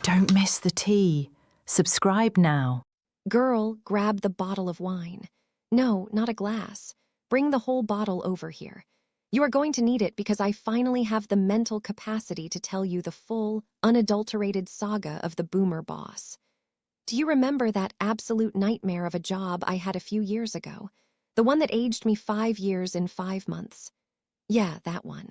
Don't miss the tea. Subscribe now. Girl, grab the bottle of wine. No, not a glass. Bring the whole bottle over here. You are going to need it because I finally have the mental capacity to tell you the full, unadulterated saga of the boomer boss. Do you remember that absolute nightmare of a job I had a few years ago? The one that aged me 5 years in 5 months? Yeah, that one.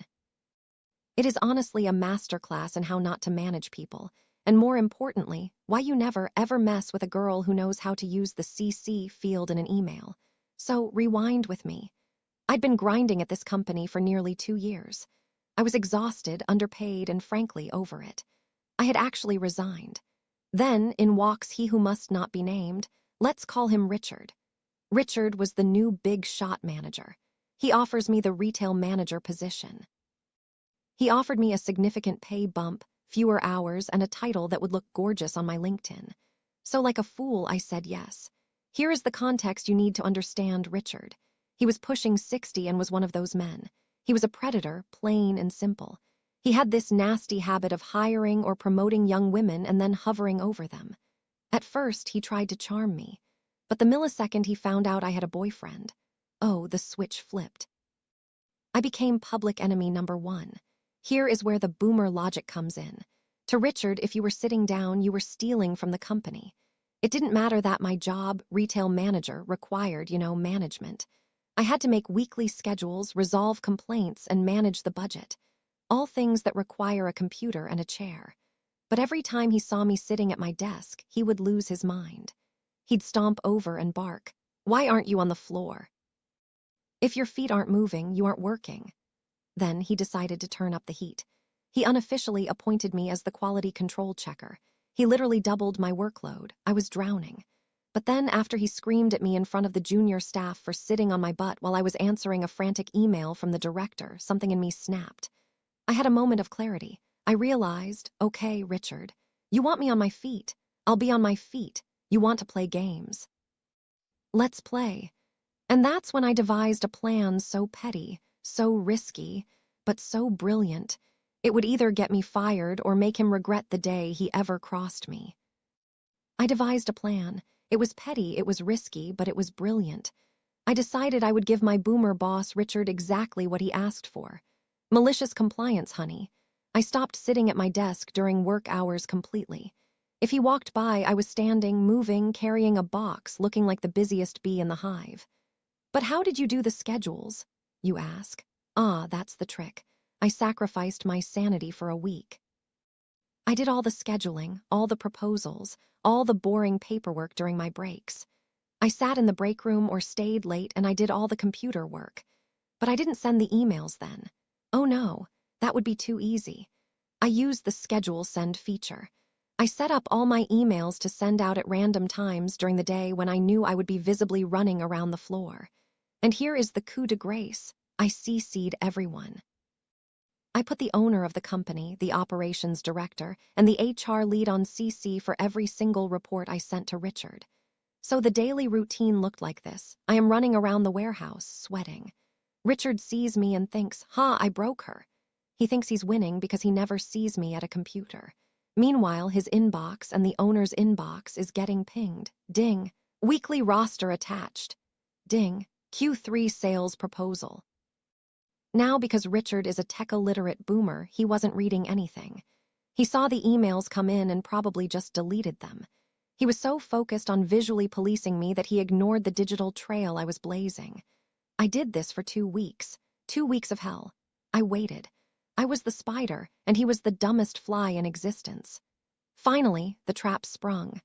It is honestly a masterclass in how not to manage people, and more importantly, why you never ever mess with a girl who knows how to use the CC field in an email. So rewind with me. I'd been grinding at this company for nearly 2 years. I was exhausted, underpaid, and frankly over it. I had actually resigned. Then, in walks he who must not be named. Let's call him Richard. Richard was the new big shot manager. He offers me the retail manager position. He offered me a significant pay bump, fewer hours, and a title that would look gorgeous on my LinkedIn. So like a fool, I said yes. Here is the context you need to understand Richard. He was pushing 60 and was one of those men. He was a predator, plain and simple. He had this nasty habit of hiring or promoting young women and then hovering over them. At first, he tried to charm me. But the millisecond he found out I had a boyfriend, oh, the switch flipped. I became public enemy number 1. Here is where the boomer logic comes in. To Richard, if you were sitting down, you were stealing from the company. It didn't matter that my job, retail manager, required, management. I had to make weekly schedules, resolve complaints, and manage the budget. All things that require a computer and a chair. But every time he saw me sitting at my desk, he would lose his mind. He'd stomp over and bark, "Why aren't you on the floor? If your feet aren't moving, you aren't working." Then he decided to turn up the heat. He unofficially appointed me as the quality control checker. He literally doubled my workload. I was drowning. But then after he screamed at me in front of the junior staff for sitting on my butt while I was answering a frantic email from the director, something in me snapped. I had a moment of clarity. I realized, okay, Richard, you want me on my feet. I'll be on my feet. You want to play games. Let's play. And that's when I devised a plan so petty, so risky, but so brilliant, it would either get me fired or make him regret the day he ever crossed me. I devised a plan. It was petty, it was risky, but it was brilliant. I decided I would give my boomer boss Richard exactly what he asked for. Malicious compliance, honey. I stopped sitting at my desk during work hours completely. If he walked by, I was standing, moving, carrying a box, looking like the busiest bee in the hive. But how did you do the schedules? You ask. Ah, that's the trick. I sacrificed my sanity for a week. I did all the scheduling, all the proposals, all the boring paperwork during my breaks. I sat in the break room or stayed late and I did all the computer work. But I didn't send the emails then. Oh no, that would be too easy. I used the schedule send feature. I set up all my emails to send out at random times during the day when I knew I would be visibly running around the floor. And here is the coup de grace. I CC'd everyone. I put the owner of the company, the operations director, and the HR lead on CC for every single report I sent to Richard. So the daily routine looked like this. I am running around the warehouse, sweating. Richard sees me and thinks, I broke her. He thinks he's winning because he never sees me at a computer. Meanwhile, his inbox and the owner's inbox is getting pinged. Ding. Weekly roster attached. Ding. Q3 sales proposal. Now, because Richard is a tech-illiterate boomer, he wasn't reading anything. He saw the emails come in and probably just deleted them. He was so focused on visually policing me that he ignored the digital trail I was blazing. I did this for 2 weeks. 2 weeks of hell. I waited. I was the spider, and he was the dumbest fly in existence. Finally, the trap sprung.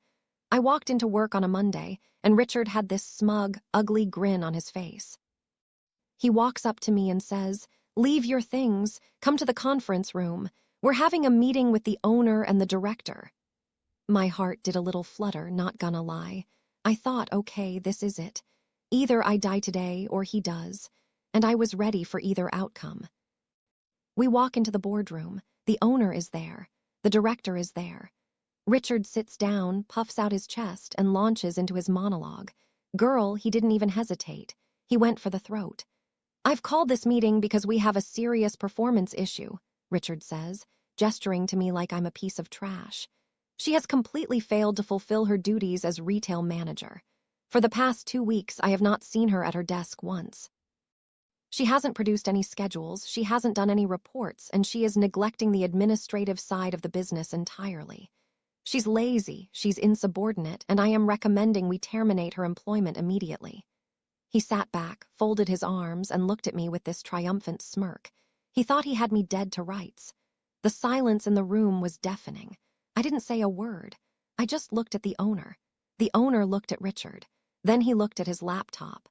I walked into work on a Monday, and Richard had this smug, ugly grin on his face. He walks up to me and says, "Leave your things, come to the conference room. We're having a meeting with the owner and the director." My heart did a little flutter, not gonna lie. I thought, okay, this is it. Either I die today or he does, and I was ready for either outcome. We walk into the boardroom. The owner is there. The director is there. Richard sits down, puffs out his chest, and launches into his monologue. Girl, he didn't even hesitate. He went for the throat. "I've called this meeting because we have a serious performance issue," Richard says, gesturing to me like I'm a piece of trash. She has completely failed to fulfill her duties as retail manager. For the past 2 weeks, I have not seen her at her desk once. She hasn't produced any schedules, she hasn't done any reports, and she is neglecting the administrative side of the business entirely. She's lazy, she's insubordinate, and I am recommending we terminate her employment immediately. He sat back, folded his arms, and looked at me with this triumphant smirk. He thought he had me dead to rights. The silence in the room was deafening. I didn't say a word. I just looked at the owner. The owner looked at Richard. Then he looked at his laptop.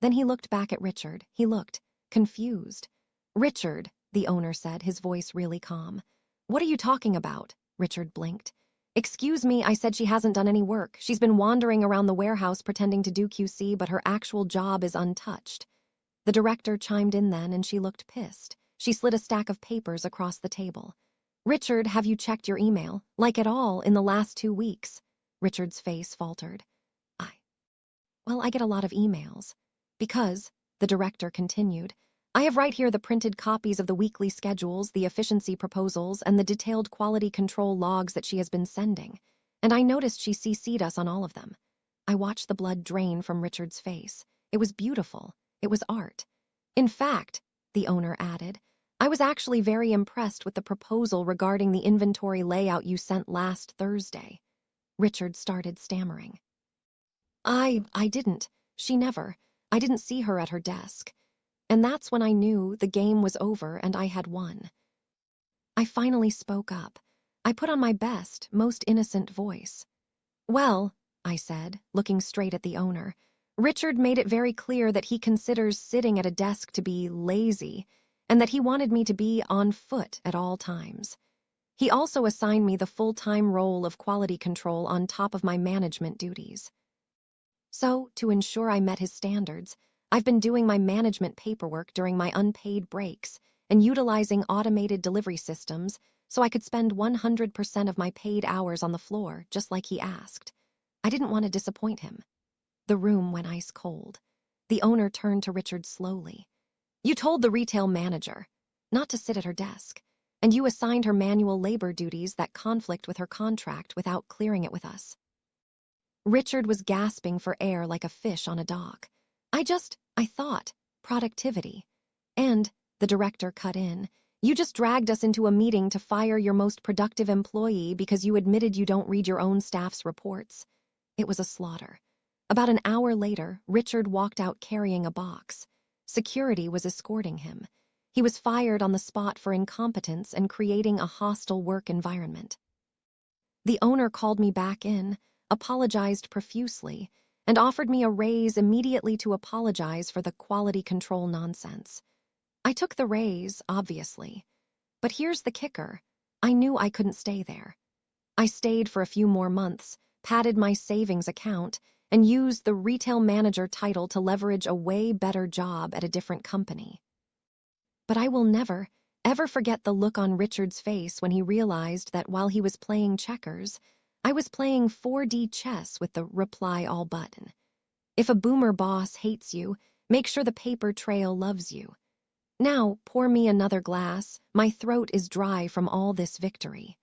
Then he looked back at Richard. He looked confused. "Richard," the owner said, his voice really calm. "What are you talking about?" Richard blinked. "Excuse me, I said she hasn't done any work. She's been wandering around the warehouse pretending to do QC, but her actual job is untouched." The director chimed in then, and she looked pissed. She slid a stack of papers across the table. "Richard, have you checked your email? Like at all, in the last 2 weeks?" Richard's face faltered. Well, I get a lot of emails. Because, the director continued, I have right here the printed copies of the weekly schedules, the efficiency proposals, and the detailed quality control logs that she has been sending. And I noticed she CC'd us on all of them. I watched the blood drain from Richard's face. It was beautiful. It was art. In fact, the owner added, I was actually very impressed with the proposal regarding the inventory layout you sent last Thursday. Richard started stammering. I didn't. She never. I didn't see her at her desk. And that's when I knew the game was over and I had won. I finally spoke up. I put on my best, most innocent voice. Well, I said, looking straight at the owner, Richard made it very clear that he considers sitting at a desk to be lazy and that he wanted me to be on foot at all times. He also assigned me the full-time role of quality control on top of my management duties. So, to ensure I met his standards, I've been doing my management paperwork during my unpaid breaks and utilizing automated delivery systems so I could spend 100% of my paid hours on the floor, just like he asked. I didn't want to disappoint him. The room went ice cold. The owner turned to Richard slowly. You told the retail manager not to sit at her desk, and you assigned her manual labor duties that conflict with her contract without clearing it with us. Richard was gasping for air like a fish on a dock. I thought, productivity. And, the director cut in, you just dragged us into a meeting to fire your most productive employee because you admitted you don't read your own staff's reports. It was a slaughter. About an hour later, Richard walked out carrying a box. Security was escorting him. He was fired on the spot for incompetence and creating a hostile work environment. The owner called me back in, apologized profusely, and offered me a raise immediately to apologize for the quality control nonsense. I took the raise, obviously. But here's the kicker. I knew I couldn't stay there. I stayed for a few more months, padded my savings account, and used the retail manager title to leverage a way better job at a different company. But I will never, ever forget the look on Richard's face when he realized that while he was playing checkers, I was playing 4D chess with the reply all button. If a boomer boss hates you, make sure the paper trail loves you. Now, pour me another glass. My throat is dry from all this victory.